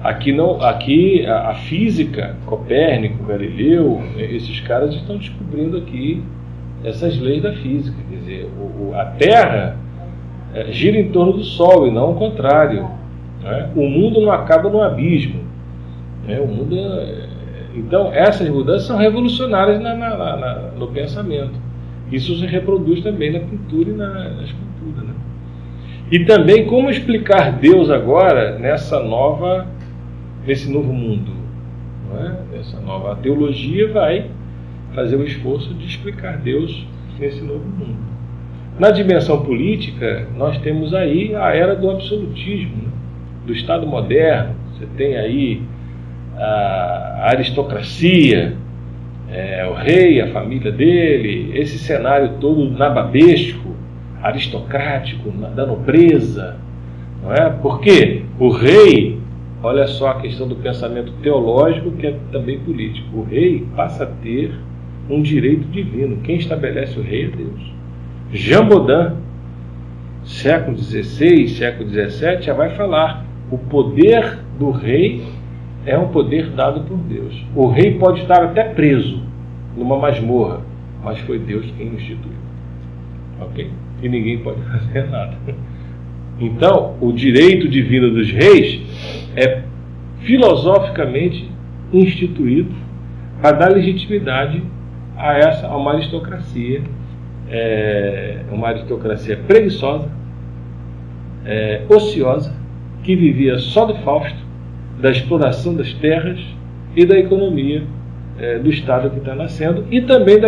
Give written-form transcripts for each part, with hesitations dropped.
Aqui não, aqui a física, Copérnico, Galileu, esses caras estão descobrindo aqui essas leis da física. Quer dizer, a Terra gira em torno do Sol e não o contrário. Né? O mundo não acaba no abismo. Né? O mundo então, essas mudanças são revolucionárias no pensamento. Isso se reproduz também na pintura e na escultura. Né? E também como explicar Deus agora nesse novo mundo. Não é? A teologia vai fazer o esforço de explicar Deus nesse novo mundo. Na dimensão política, nós temos aí a era do absolutismo, né? Do Estado moderno. Você tem aí a aristocracia, o rei, a família dele, esse cenário todo nababesco, aristocrático, da nobreza. Não é? Por quê? O rei, olha só a questão do pensamento teológico, que é também político. O rei passa a ter um direito divino. Quem estabelece o rei é Deus. Jean Baudin, século XVI, século XVII, já vai falar: o poder do rei é um poder dado por Deus. O rei pode estar até preso numa masmorra, mas foi Deus quem o instituiu. Ok? E ninguém pode fazer nada. Então, o direito divino dos reis é filosoficamente instituído para dar legitimidade a uma aristocracia, preguiçosa, ociosa, que vivia só do Fausto, da exploração das terras e da economia do Estado que está nascendo, e também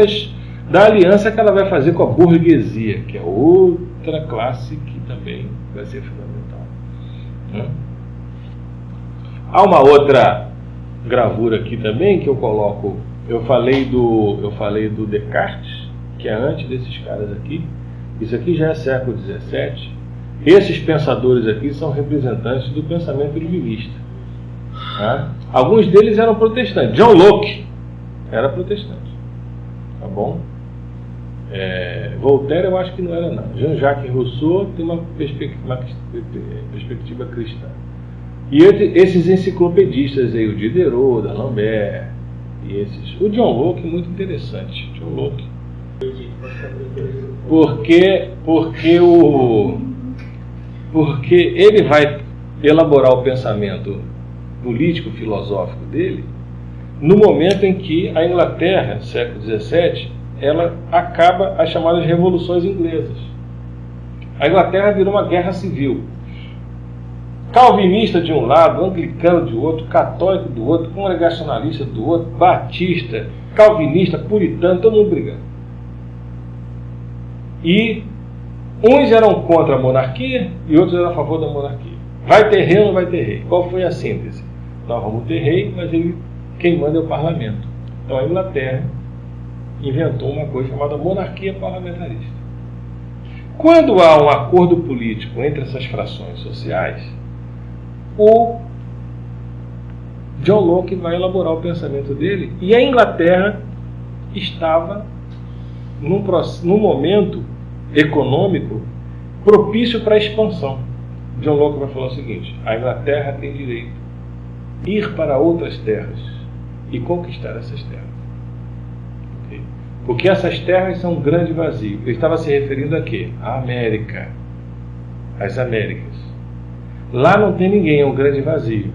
da aliança que ela vai fazer com a burguesia, que é outra classe que também vai ser fundamental. Há uma outra gravura aqui também que eu coloco. Eu falei do Descartes, que é antes desses caras aqui. Isso aqui já é século XVII. Esses pensadores aqui são representantes do pensamento iluminista. Tá? Alguns deles eram protestantes. John Locke era protestante. Tá bom? Voltaire eu acho que não era, não. Jean-Jacques Rousseau tem uma perspectiva cristã. E esses enciclopedistas aí, o Diderot, D'Alembert, e esses. O John Locke é muito interessante. John Locke. Porque ele vai elaborar o pensamento político-filosófico dele no momento em que a Inglaterra, século XVII, ela acaba as chamadas revoluções inglesas. A Inglaterra virou uma guerra civil. Calvinista de um lado, anglicano de outro, católico do outro, congregacionalista do outro, batista, calvinista, puritano, todo mundo brigando. E uns eram contra a monarquia e outros eram a favor da monarquia. Vai ter rei ou não vai ter rei? Qual foi a síntese? Nós vamos ter rei, mas quem manda é o parlamento. Então a Inglaterra inventou uma coisa chamada monarquia parlamentarista. Quando há um acordo político entre essas frações sociais, o John Locke vai elaborar o pensamento dele, e a Inglaterra estava num momento econômico propício para a expansão. John Locke vai falar o seguinte: a Inglaterra tem direito a ir para outras terras e conquistar essas terras. Okay? Porque essas terras são um grande vazio. Ele estava se referindo a quê? A América. As Américas. Lá não tem ninguém, é um grande vazio.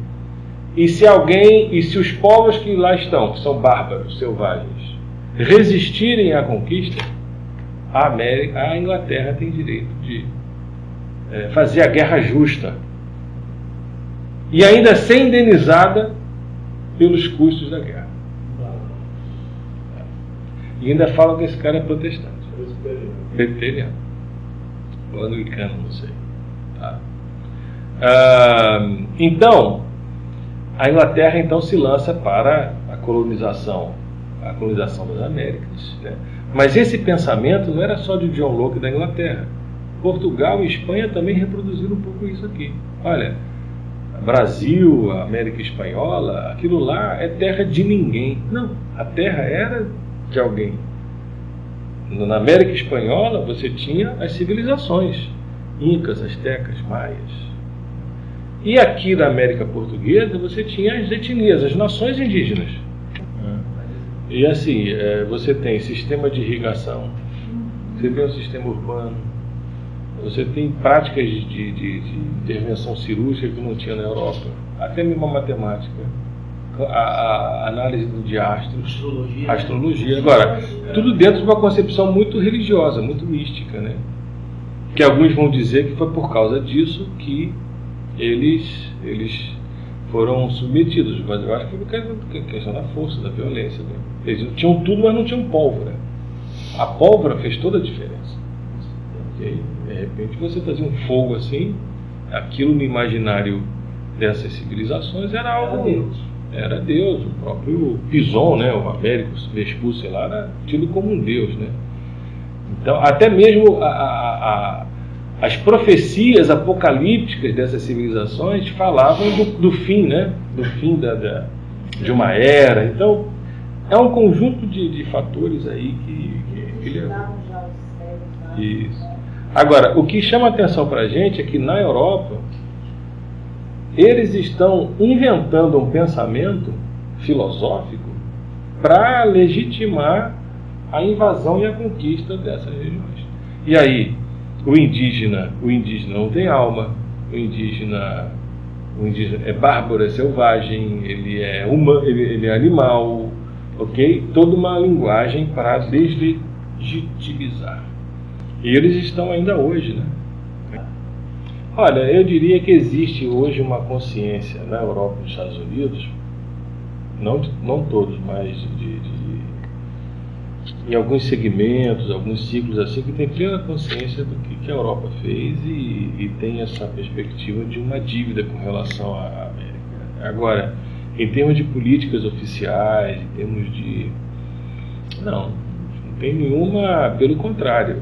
E se os povos que lá estão, que são bárbaros, selvagens, resistirem à conquista, a Inglaterra tem direito de fazer a guerra justa e ainda ser indenizada pelos custos da guerra. E ainda falam que esse cara é protestante. Presbiteriano. Ou anglicano, não sei. Tá? Então, a Inglaterra então se lança para a colonização das Américas. Né? Mas esse pensamento não era só de John Locke da Inglaterra. Portugal e Espanha também reproduziram um pouco isso aqui. Olha, Brasil, a América Espanhola, aquilo lá é terra de ninguém. Não, a terra era de alguém. Na América Espanhola você tinha as civilizações, incas, astecas, maias. E aqui na América Portuguesa você tinha as etnias, as nações indígenas. E assim, você tem sistema de irrigação, você tem um sistema urbano, você tem práticas de intervenção cirúrgica que não tinha na Europa, até mesmo a matemática, a análise de astros, astrologia. Agora, tudo dentro de uma concepção muito religiosa, muito mística, né? Que alguns vão dizer que foi por causa disso que eles foram submetidos, mas eu acho que é questão da força, da violência, né? Eles tinham tudo, mas não tinham pólvora. A pólvora fez toda a diferença. Okay? De repente você fazia um fogo assim, aquilo no imaginário dessas civilizações era algo... Era Deus, o próprio Pison, né, o Américo Vespucci lá, era tido como um Deus, né? Então, até mesmo as profecias apocalípticas dessas civilizações falavam do fim, né? Do fim de uma era. Então, é um conjunto de fatores aí que levou. Isso. Agora, o que chama a atenção para a gente é que na Europa eles estão inventando um pensamento filosófico para legitimar a invasão e a conquista dessas regiões. E aí, o indígena não tem alma, o indígena é bárbaro, é selvagem, ele é ele é animal, ok? Toda uma linguagem para deslegitimizar. E eles estão ainda hoje, né? Olha, eu diria que existe hoje uma consciência na Europa e nos Estados Unidos, não todos, mas em alguns segmentos, alguns ciclos assim, que tem plena consciência do que a Europa fez e tem essa perspectiva de uma dívida com relação à América. Agora, em termos de políticas oficiais, em termos de... Não tem nenhuma, pelo contrário.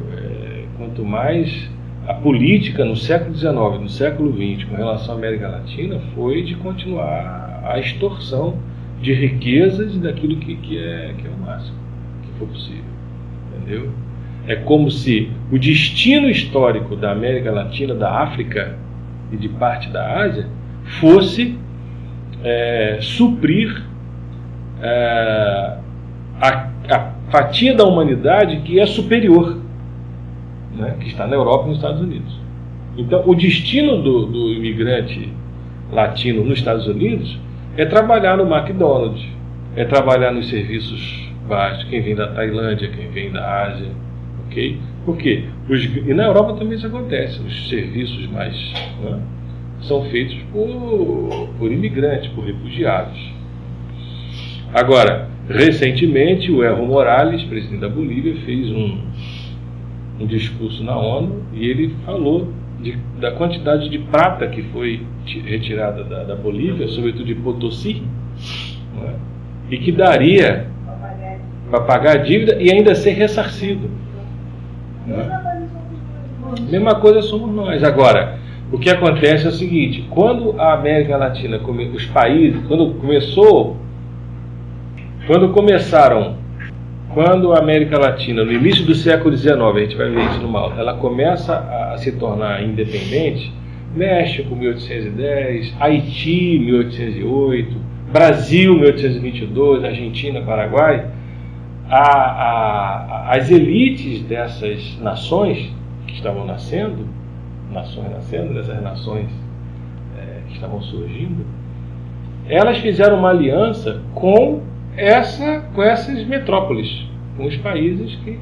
Quanto mais a política no século XIX, no século XX, com relação à América Latina, foi de continuar a extorsão de riquezas daquilo que é o máximo que for possível. Entendeu? É como se o destino histórico da América Latina, da África e de parte da Ásia fosse suprir a fatia da humanidade que é superior, né, que está na Europa e nos Estados Unidos. Então, o destino do imigrante latino nos Estados Unidos é trabalhar no McDonald's, é trabalhar nos serviços básicos, quem vem da Tailândia, quem vem da Ásia, ok? Por quê? E na Europa também isso acontece, os serviços mais... né, são feitos por imigrantes, por refugiados. Agora, recentemente, o Evo Morales, presidente da Bolívia, fez um discurso na ONU e ele falou da quantidade de prata que foi retirada da Bolívia, sobretudo de Potosí, né, e que daria para pagar a dívida e ainda ser ressarcido. Né? Mesma coisa somos nós. Agora, o que acontece é o seguinte: quando a América Latina, os países, quando a América Latina, no início do século XIX, a gente vai ver isso no mapa, ela começa a se tornar independente, México, 1810, Haiti, 1808, Brasil, 1822, Argentina, Paraguai, as elites dessas nações que estavam nascendo, dessas nações que estavam surgindo, elas fizeram uma aliança com essas metrópoles, com os países que...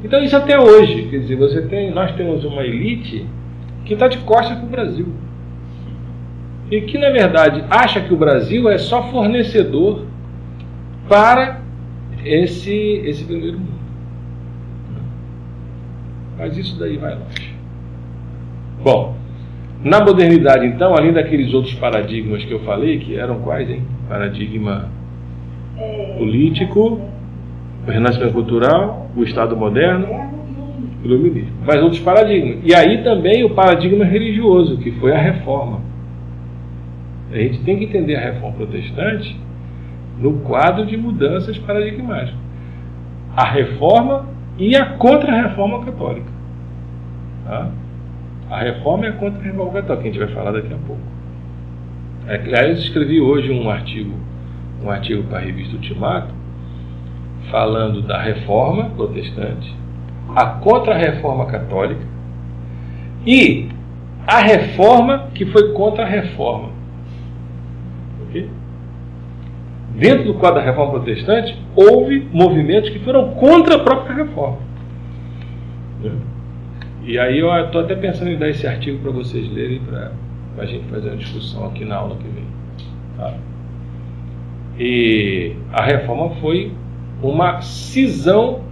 Então isso até hoje, quer dizer, nós temos uma elite que está de costas para o Brasil. E que, na verdade, acha que o Brasil é só fornecedor para esse primeiro mundo. Mas isso daí vai longe. Bom, na modernidade, então, além daqueles outros paradigmas que eu falei, que eram quais, hein? Paradigma político, o renascimento cultural, o Estado moderno, o iluminismo. Mas outros paradigmas. E aí também o paradigma religioso, que foi a reforma. A gente tem que entender a reforma protestante no quadro de mudanças paradigmáticas. A reforma e a contra-reforma católica. Tá? A reforma e a contra-reforma católica, que a gente vai falar daqui a pouco. Aliás, eu escrevi hoje um artigo para a revista Ultimato, falando da reforma protestante, a contra-reforma católica e a reforma que foi contra a reforma. Okay? Dentro do quadro da reforma protestante, houve movimentos que foram contra a própria reforma. E aí eu estou até pensando em dar esse artigo para vocês lerem, para a gente fazer uma discussão aqui na aula que vem. Tá? E a reforma foi uma cisão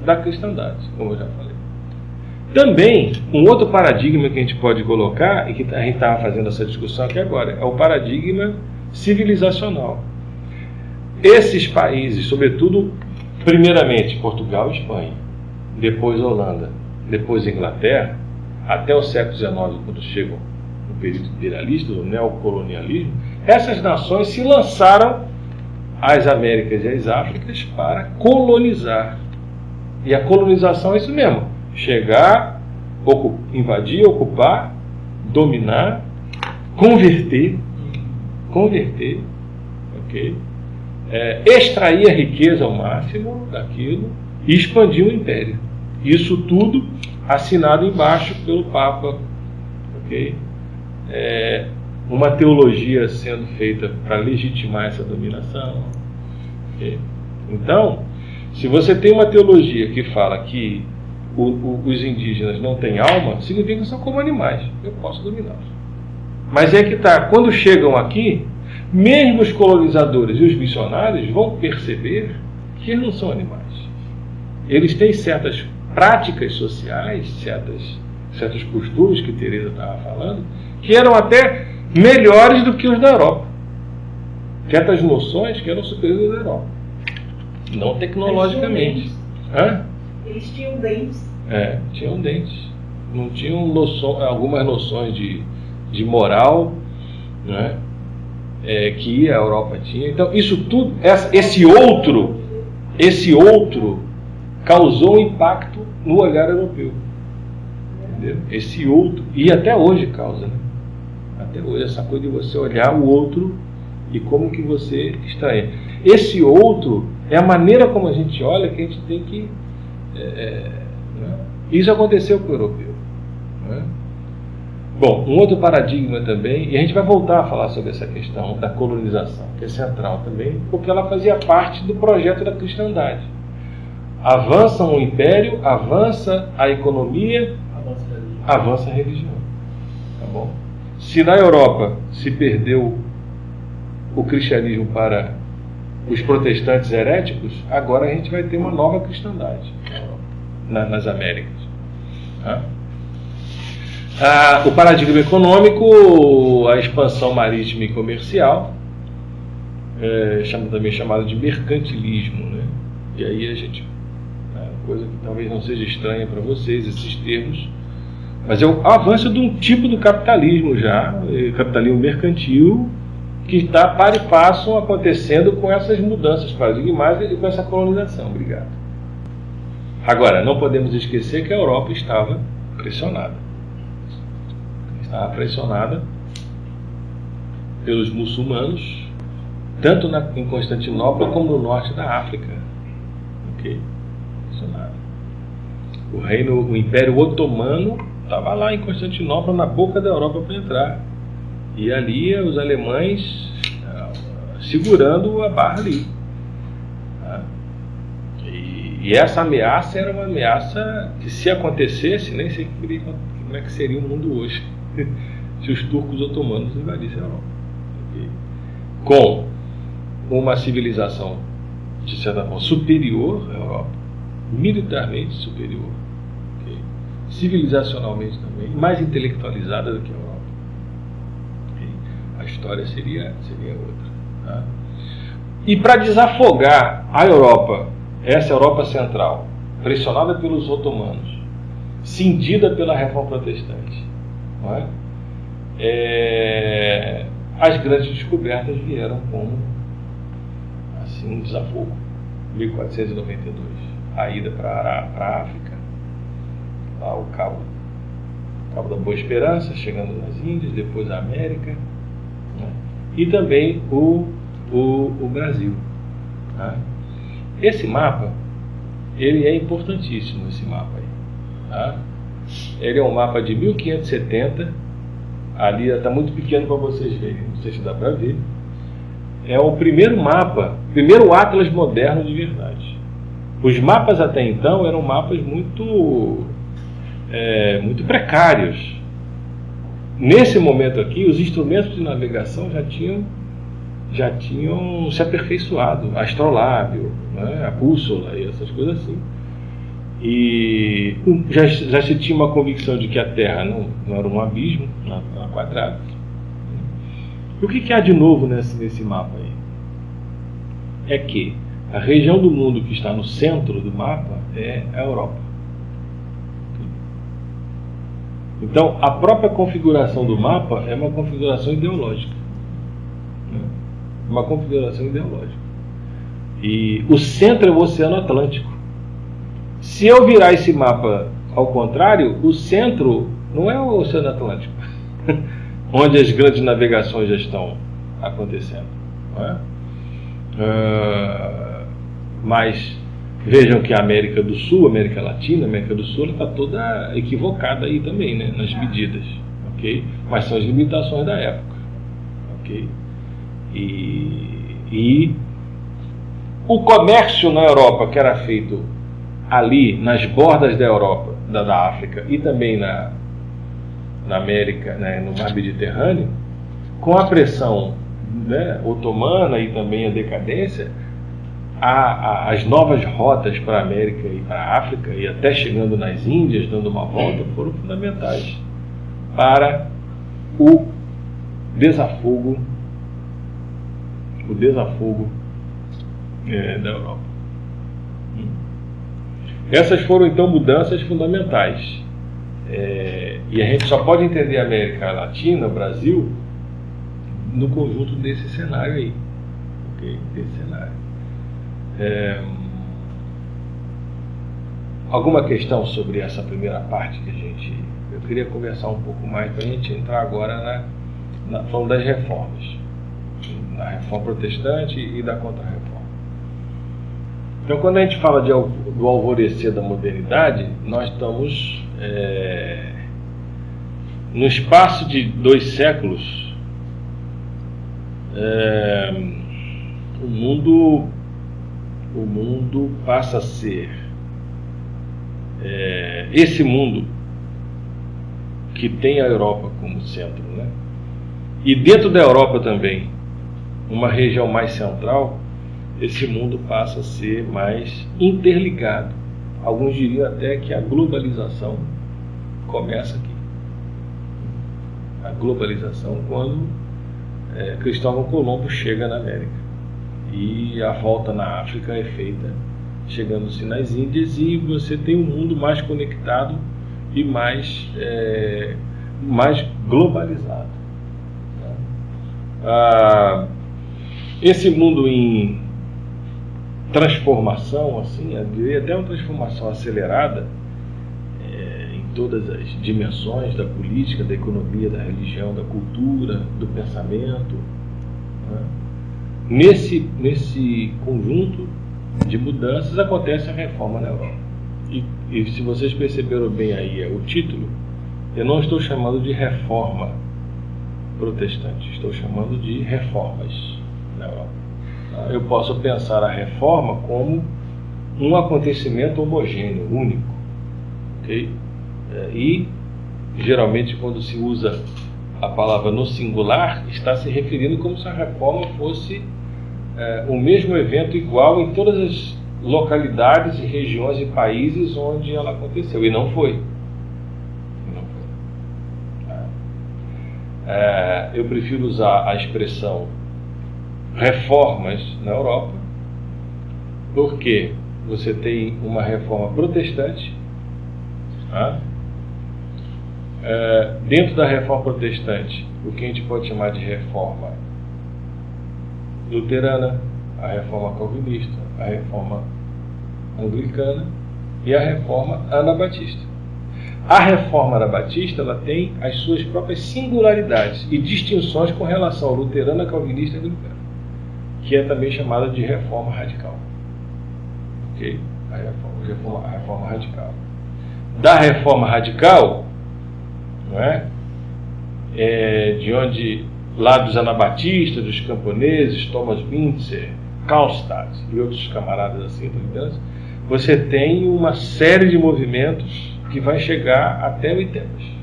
da cristandade, como eu já falei. Também, um outro paradigma que a gente pode colocar, e que a gente estava fazendo essa discussão aqui agora, é o paradigma civilizacional. Esses países, sobretudo, primeiramente Portugal e Espanha, depois Holanda, depois Inglaterra, até o século XIX, quando chegam no período imperialista, o neocolonialismo, essas nações se lançaram às Américas e às Áfricas para colonizar. E a colonização é isso mesmo: chegar, invadir, ocupar, dominar, converter, ok? Extrair a riqueza ao máximo daquilo e expandir o império. Isso tudo assinado embaixo pelo Papa, ok? Uma teologia sendo feita para legitimar essa dominação. Okay? Então, se você tem uma teologia que fala que os indígenas não têm alma, significa que são como animais. Eu posso dominá-los. Mas é que tá, quando chegam aqui, mesmo os colonizadores e os missionários vão perceber que eles não são animais. Eles têm certas práticas sociais, certos costumes que Teresa estava falando, que eram até melhores do que os da Europa. Certas noções que eram superiores à Europa. Não tecnologicamente. Eles tinham dentes. Tinham dentes. Não tinham algumas noções de moral, né? Que a Europa tinha. Então, isso tudo, esse outro causou um impacto no olhar europeu. Entendeu? Esse outro, e até hoje causa, né? Até hoje, essa coisa de você olhar o outro e como que você extrai. Esse outro é a maneira como a gente olha, que a gente tem que... né? Isso aconteceu com o europeu. Né? Bom, um outro paradigma também, e a gente vai voltar a falar sobre essa questão da colonização, que é central também, porque ela fazia parte do projeto da cristandade. Avança o império, avança a economia, avança a religião. Tá bom? Se na Europa se perdeu o cristianismo para os protestantes heréticos, agora a gente vai ter uma nova cristandade nas Américas. Tá? O paradigma econômico, a expansão marítima e comercial, também chamado de mercantilismo, né? E aí a gente, coisa que talvez não seja estranha para vocês, esses termos, mas é o avanço de um tipo do capitalismo capitalismo mercantil, que está par e passo acontecendo com essas mudanças paradigmáticas e com essa colonização. Obrigado. Agora, não podemos esquecer que a Europa estava pressionada. Estava pressionada pelos muçulmanos, tanto em Constantinopla como no norte da África. Ok? Pressionada. O Império Otomano estava lá em Constantinopla, na boca da Europa para entrar. E ali os alemães segurando a barra ali. Tá? E essa ameaça era uma ameaça que, se acontecesse, nem sei como é que seria o mundo hoje se os turcos otomanos invadissem a Europa. Okay? Com uma civilização, de certa forma, superior à Europa, militarmente superior, okay? Civilizacionalmente também, mais intelectualizada do que a Europa. Okay? A história seria outra. Tá? E para desafogar a Europa, essa Europa central, pressionada pelos otomanos, cindida pela reforma protestante, não é? As grandes descobertas vieram como assim, um desafogo. 1492, a ida para a África, lá o Cabo da Boa Esperança, chegando nas Índias, depois a América, né? e também o Brasil. Tá? Esse mapa, ele é importantíssimo, esse mapa aí. Tá? Ele é um mapa de 1570, ali está muito pequeno para vocês verem, não sei se dá para ver. É o primeiro mapa, primeiro atlas moderno de verdade. Os mapas até então eram mapas muito precários. Nesse momento aqui, os instrumentos de navegação já tinham se aperfeiçoado, astrolábio, né, a bússola e essas coisas assim. E já se tinha uma convicção de que a Terra não era um abismo, era quadrado. E o que há de novo nesse mapa aí? É que a região do mundo que está no centro do mapa é a Europa. Então, a própria configuração do mapa é uma configuração ideológica. Uma configuração ideológica. E o centro é o Oceano Atlântico. Se eu virar esse mapa ao contrário, o centro não é o Oceano Atlântico, onde as grandes navegações já estão acontecendo. Não é? Mas vejam que a América do Sul, a América Latina, a América do Sul está toda equivocada aí também, né, nas medidas, ok? Mas são as limitações da época, ok? E o comércio na Europa, que era feito ali nas bordas da Europa, da África e também na América, né, no mar Mediterrâneo, com a pressão, né, otomana e também a decadência, as novas rotas para a América e para a África, e até chegando nas Índias, dando uma volta, foram fundamentais para o desafogo da Europa. Essas foram então mudanças fundamentais. E a gente só pode entender a América Latina, o Brasil, no conjunto desse cenário aí. Okay? Desse cenário. Alguma questão sobre essa primeira parte que eu queria conversar um pouco mais para a gente entrar agora falando das reformas, da reforma protestante e da contra-reforma. Então, quando a gente fala do alvorecer da modernidade, nós estamos no espaço de 2 séculos. O mundo passa a ser esse mundo que tem a Europa como centro, né? E dentro da Europa também, uma região mais central, esse mundo passa a ser mais interligado. Alguns diriam até que a globalização começa aqui. A globalização quando Cristóvão Colombo chega na América. E a volta na África é feita chegando-se nas Índias, e você tem um mundo mais conectado e mais globalizado. Esse mundo em transformação, assim, eu diria até uma transformação acelerada em todas as dimensões da política, da economia, da religião, da cultura, do pensamento, né? Nesse conjunto de mudanças acontece a reforma na Europa. E se vocês perceberam bem aí o título, eu não estou chamando de reforma protestante, estou chamando de reformas na Europa. Eu posso pensar a reforma como um acontecimento homogêneo, único, ok? E geralmente quando se usa a palavra no singular, está se referindo como se a reforma fosse o mesmo evento igual em todas as localidades e regiões e países onde ela aconteceu, e não foi. Eu prefiro usar a expressão reformas na Europa, porque você tem uma reforma protestante, tá? Dentro da reforma protestante, o que a gente pode chamar de reforma luterana, a reforma calvinista, a reforma anglicana e a reforma anabatista. A reforma anabatista ela tem as suas próprias singularidades e distinções com relação ao luterano, calvinista e anglicano, que é também chamada de reforma radical. Ok? A reforma radical. Da reforma radical, não é? De onde lá dos anabatistas, dos camponeses, Thomas Müntzer, Karlstadt e outros camaradas assim, você tem uma série de movimentos que vai chegar até Wittenberg.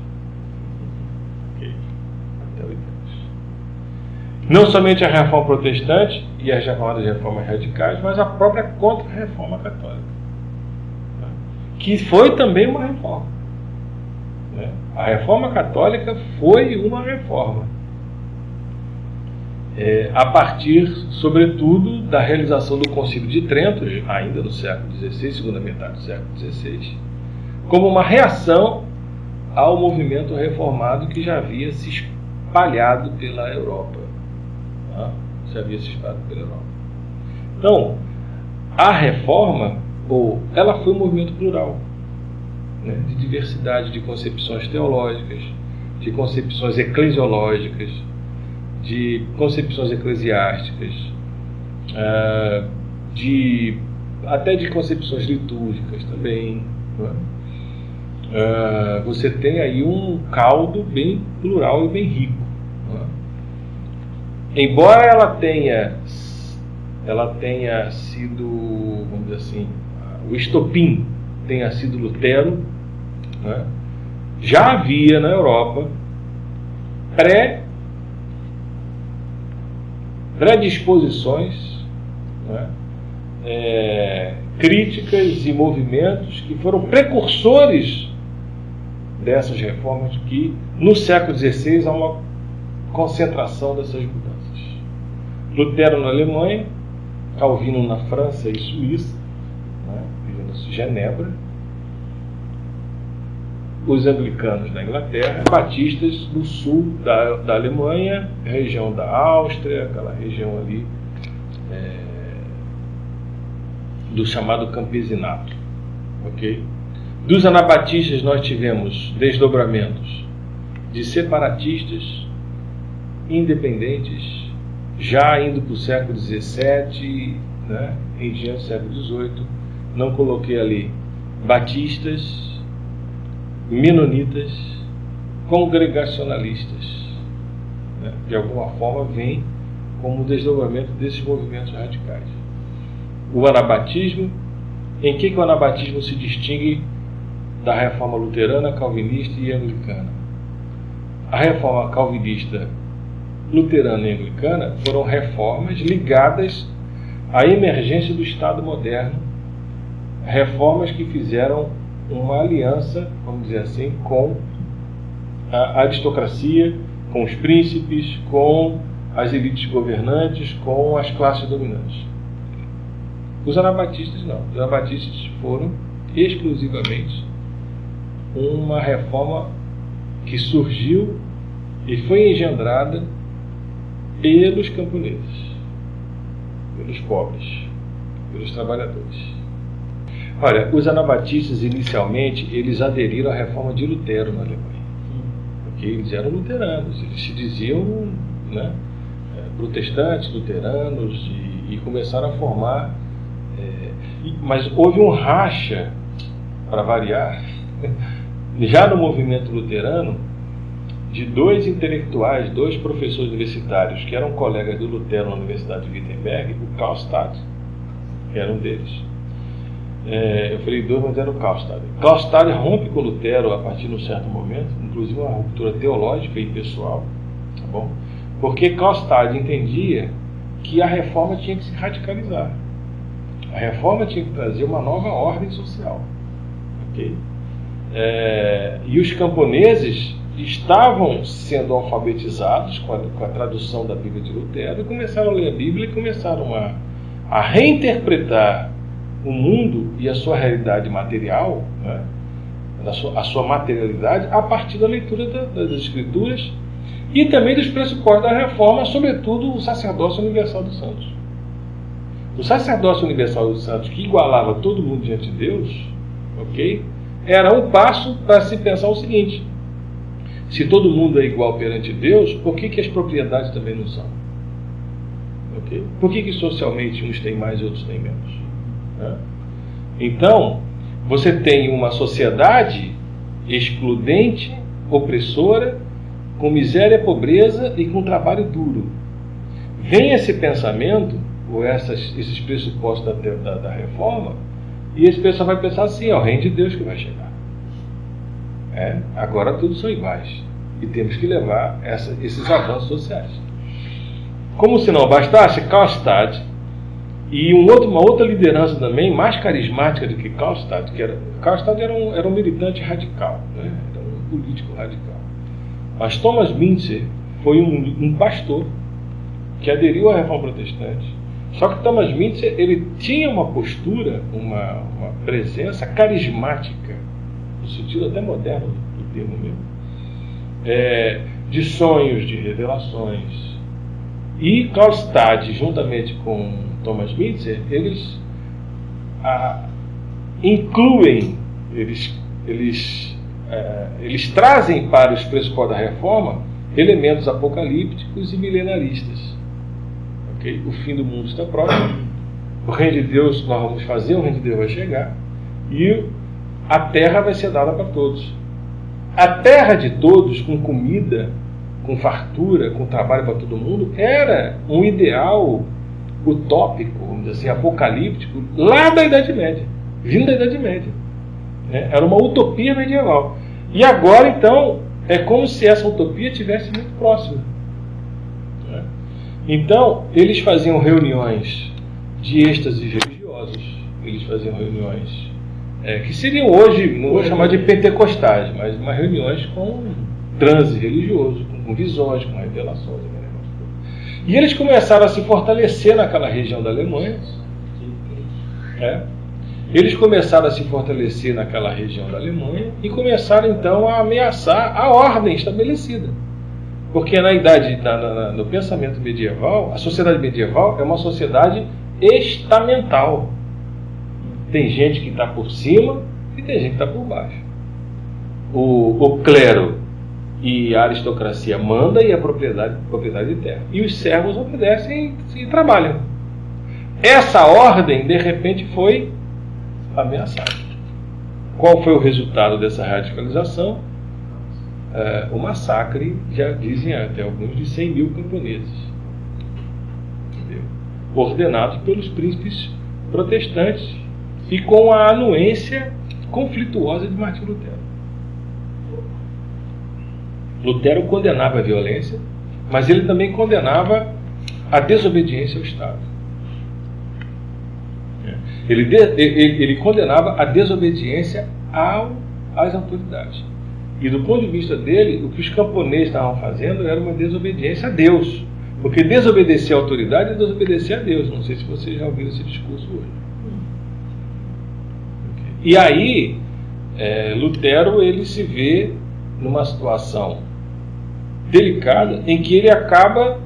Okay? Até Wittenberg. Não somente a reforma protestante e as chamadas reformas radicais, mas a própria contra-reforma católica, né? Que foi também uma reforma. Né? A reforma católica foi uma reforma. A partir, sobretudo, da realização do Concílio de Trento, ainda no século XVI, segunda metade do século XVI, como uma reação ao movimento reformado que já havia se espalhado pela Europa. Então, a reforma, ela foi um movimento plural, né, de diversidade de concepções teológicas, de concepções eclesiológicas, de concepções eclesiásticas, até de concepções litúrgicas também. Né? Você tem aí um caldo bem plural e bem rico. Né? Embora ela tenha sido, vamos dizer assim, o estopim tenha sido Lutero, né? Já havia na Europa predisposições, né? Críticas e movimentos que foram precursores dessas reformas, que no século XVI há uma concentração dessas mudanças. Lutero na Alemanha, Calvino na França e Suíça, né? Genebra, os anglicanos na Inglaterra, batistas no sul da Alemanha, região da Áustria, aquela região ali do chamado campesinato. Ok? Dos anabatistas nós tivemos desdobramentos de separatistas, independentes, já indo para o século XVII, né, em diante do século XVIII. Não coloquei ali batistas, menonitas, congregacionalistas, né? De alguma forma vem como desdobramento desses movimentos radicais. O anabatismo, em que o anabatismo se distingue da reforma luterana, calvinista e anglicana? A reforma calvinista, luterana e anglicana foram reformas ligadas à emergência do Estado moderno, reformas que fizeram uma aliança, vamos dizer assim, com a aristocracia, com os príncipes, com as elites governantes, com as classes dominantes. Os anabatistas não. Os anabatistas foram exclusivamente uma reforma que surgiu e foi engendrada pelos camponeses, pelos pobres, pelos trabalhadores. Olha, os anabatistas inicialmente eles aderiram à reforma de Lutero na Alemanha, porque eles eram luteranos, eles se diziam, né, protestantes, luteranos, e começaram a formar, mas houve um racha, para variar, já no movimento luterano, de dois intelectuais, dois professores universitários que eram colegas do Lutero na Universidade de Wittenberg, o Karlstadt, que era um deles. Eu falei dois, mas era o Karlstadt. Karlstadt rompe com Lutero a partir de um certo momento, inclusive uma ruptura teológica e pessoal, tá bom? Porque Karlstadt entendia que a reforma tinha que se radicalizar. A reforma tinha que trazer uma nova ordem social. Okay? E os camponeses estavam sendo alfabetizados com a tradução da Bíblia de Lutero e começaram a ler a Bíblia e começaram a reinterpretar o mundo e a sua realidade material, né, a sua materialidade, a partir da leitura das Escrituras e também dos pressupostos da reforma, sobretudo o sacerdócio universal dos santos. O sacerdócio universal dos santos, que igualava todo mundo diante de Deus, ok? era um passo para se pensar o seguinte: se todo mundo é igual perante Deus, por que as propriedades também não são? Okay? Por que socialmente uns têm mais e outros têm menos? Né? Então, você tem uma sociedade excludente, opressora, com miséria, pobreza e com trabalho duro. Vem esse pensamento, ou esses pressupostos da reforma, e esse pessoal vai pensar assim: o reino de Deus que vai chegar. Agora todos são iguais. E temos que levar esses avanços sociais. Como se não bastasse, Karlstadt e uma outra liderança também, mais carismática do que Karlstadt, Karlstadt era um militante radical, né? Era um político radical. Mas Thomas Müntzer foi um pastor que aderiu à reforma protestante. Só que Thomas Müntzer, ele tinha uma postura, uma presença carismática, no sentido até moderno do termo mesmo, de sonhos, de revelações. E Karlstadt, juntamente com Thomas Müntzer, eles incluem, eles trazem para os pressupostos da reforma elementos apocalípticos e milenaristas. Okay? O fim do mundo está próximo, o reino de Deus nós vamos fazer, o reino de Deus vai chegar, e a terra vai ser dada para todos. A terra de todos, com comida, com fartura, com trabalho para todo mundo, era um ideal utópico, vamos dizer assim, apocalíptico, lá da Idade Média, vindo da Idade Média. Era uma utopia medieval. E agora, então, é como se essa utopia estivesse muito próxima. Então, eles faziam reuniões de êxtases religiosos, eles faziam reuniões que seriam hoje, não vou chamar de pentecostais, mas umas reuniões com transe religioso, com visões, com revelações. E eles começaram a se fortalecer naquela região da Alemanha. Eles começaram a se fortalecer naquela região da Alemanha e começaram então a ameaçar a ordem estabelecida. Porque no pensamento medieval, a sociedade medieval é uma sociedade estamental. Tem gente que está por cima e tem gente que está por baixo. O clero e a aristocracia manda e a propriedade de terra. E os servos obedecem e trabalham. Essa ordem, de repente, foi ameaçada. Qual foi o resultado dessa radicalização? O massacre, já dizem até alguns, de 100 mil camponeses. Entendeu? Ordenados pelos príncipes protestantes e com a anuência conflituosa de Martim Lutero. Lutero condenava a violência, mas ele também condenava a desobediência ao Estado. Ele condenava a desobediência às autoridades. E do ponto de vista dele, o que os camponeses estavam fazendo era uma desobediência a Deus. Porque desobedecer à autoridade é desobedecer a Deus. Não sei se vocês já ouviram esse discurso hoje. E aí, Lutero ele se vê numa situação delicada em que ele acaba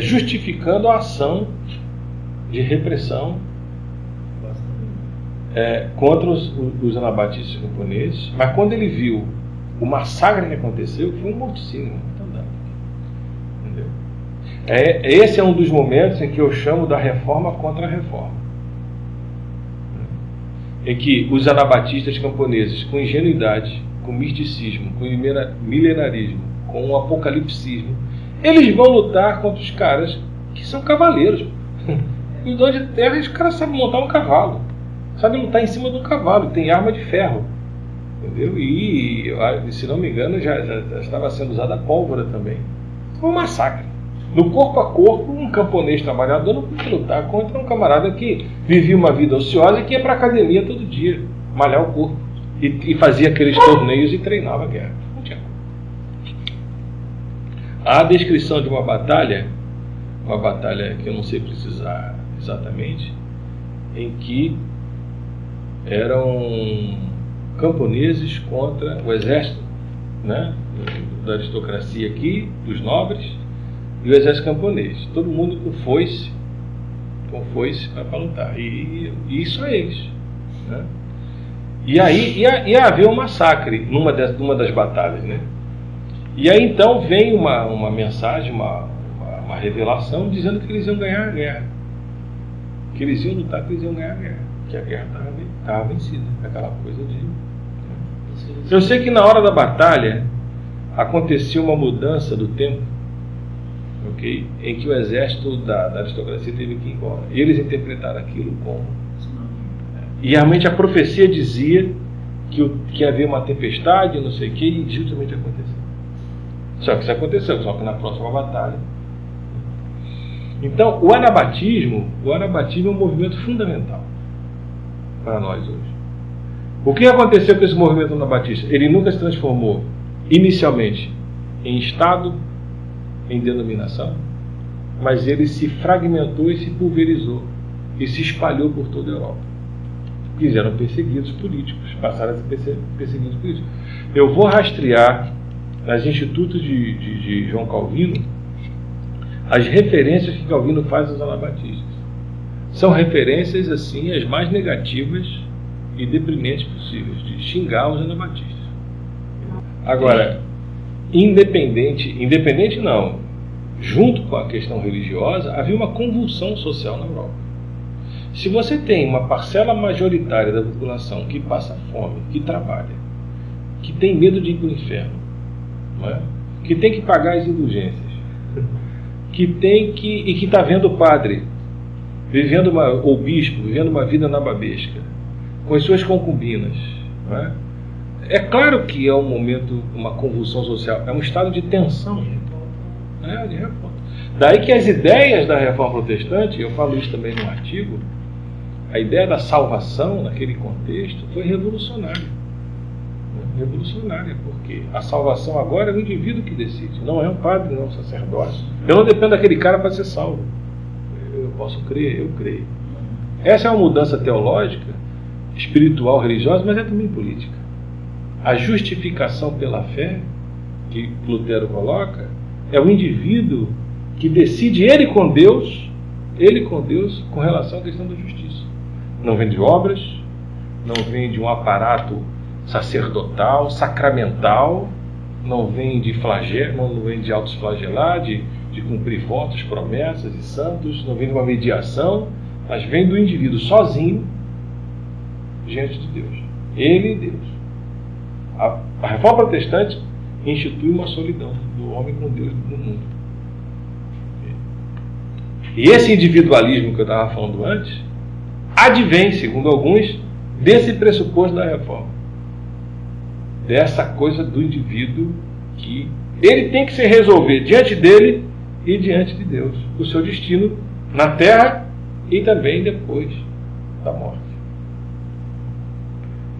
justificando a ação de repressão contra os anabatistas camponeses, mas quando ele viu o massacre que aconteceu, foi um morticínio muito andado. Entendeu? Esse é um dos momentos em que eu chamo da reforma contra a reforma, em que os anabatistas camponeses, com ingenuidade, com misticismo, com milenarismo, com o apocalipsismo, eles vão lutar contra os caras que são cavaleiros. Os donos de terra, os caras sabem montar um cavalo, sabem lutar em cima de um cavalo, tem arma de ferro, entendeu? E, se não me engano, já estava sendo usada a pólvora também. Foi um massacre. No corpo a corpo, um camponês trabalhador não podia lutar contra um camarada que vivia uma vida ociosa e que ia para a academia todo dia, malhar o corpo, e fazia aqueles torneios e treinava a guerra. Não tinha. A descrição de uma batalha que eu não sei precisar exatamente, em que eram camponeses contra o exército, né, da aristocracia aqui, dos nobres, e o exército camponês. Todo mundo com foice para lutar. E isso é eles. Né? E aí ia haver um massacre numa das batalhas, né? E aí então vem uma mensagem, uma revelação dizendo que eles iam ganhar a guerra. Que eles iam lutar, que eles iam ganhar a guerra. Que a guerra estava vencida. Aquela coisa de... Eu sei que na hora da batalha aconteceu uma mudança do tempo, ok? Em que o exército da aristocracia teve que ir embora. E eles interpretaram aquilo como... E realmente a profecia dizia que havia uma tempestade, não sei o que, e justamente aconteceu. Só que isso aconteceu, só que na próxima batalha. Então, o anabatismo é um movimento fundamental para nós hoje. O que aconteceu com esse movimento anabatista? Ele nunca se transformou, inicialmente, em Estado, em denominação, mas ele se fragmentou e se pulverizou, e se espalhou por toda a Europa. Eram perseguidos políticos, passaram a ser perseguidos políticos. Eu vou rastrear nos institutos de João Calvino as referências que Calvino faz aos anabatistas. São referências, assim, as mais negativas e deprimentes possíveis, de xingar os anabatistas. Agora, independente não, junto com a questão religiosa, havia uma convulsão social na Europa. Se você tem uma parcela majoritária da população que passa fome, que trabalha, que tem medo de ir para o inferno, não é? Que tem que pagar as indulgências, que está vendo o padre ou bispo vivendo uma vida nababesca, com as suas concubinas, não é? É claro que é um momento, uma convulsão social, é um estado de tensão, de revolta. Daí que as ideias da Reforma Protestante, eu falo isso também no artigo, a ideia da salvação naquele contexto foi revolucionária. Revolucionária, porque a salvação agora é o indivíduo que decide, não é um padre, não é um sacerdote. Eu não dependo daquele cara para ser salvo. Eu posso crer, eu creio. Essa é uma mudança teológica, espiritual, religiosa, mas é também política. A justificação pela fé, que Lutero coloca, é o indivíduo que decide ele com Deus, com relação à questão da justiça. Não vem de obras, não vem de um aparato sacerdotal, sacramental, não vem de flagelo, não vem de autos flagelar, de cumprir votos, promessas e santos, não vem de uma mediação, mas vem do indivíduo sozinho diante de Deus. Ele e Deus. A Reforma Protestante institui uma solidão do homem com Deus no mundo. E esse individualismo que eu estava falando antes advém, segundo alguns, desse pressuposto da Reforma. Dessa coisa do indivíduo que ele tem que se resolver diante dele e diante de Deus, o seu destino na terra e também depois da morte.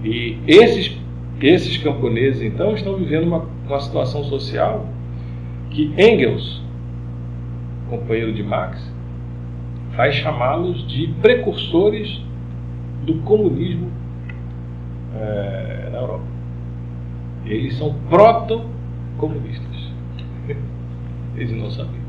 E esses camponeses, então, estão vivendo uma situação social que Engels, companheiro de Marx, vai chamá-los de precursores do comunismo na Europa. Eles são proto-comunistas. Eles não sabiam.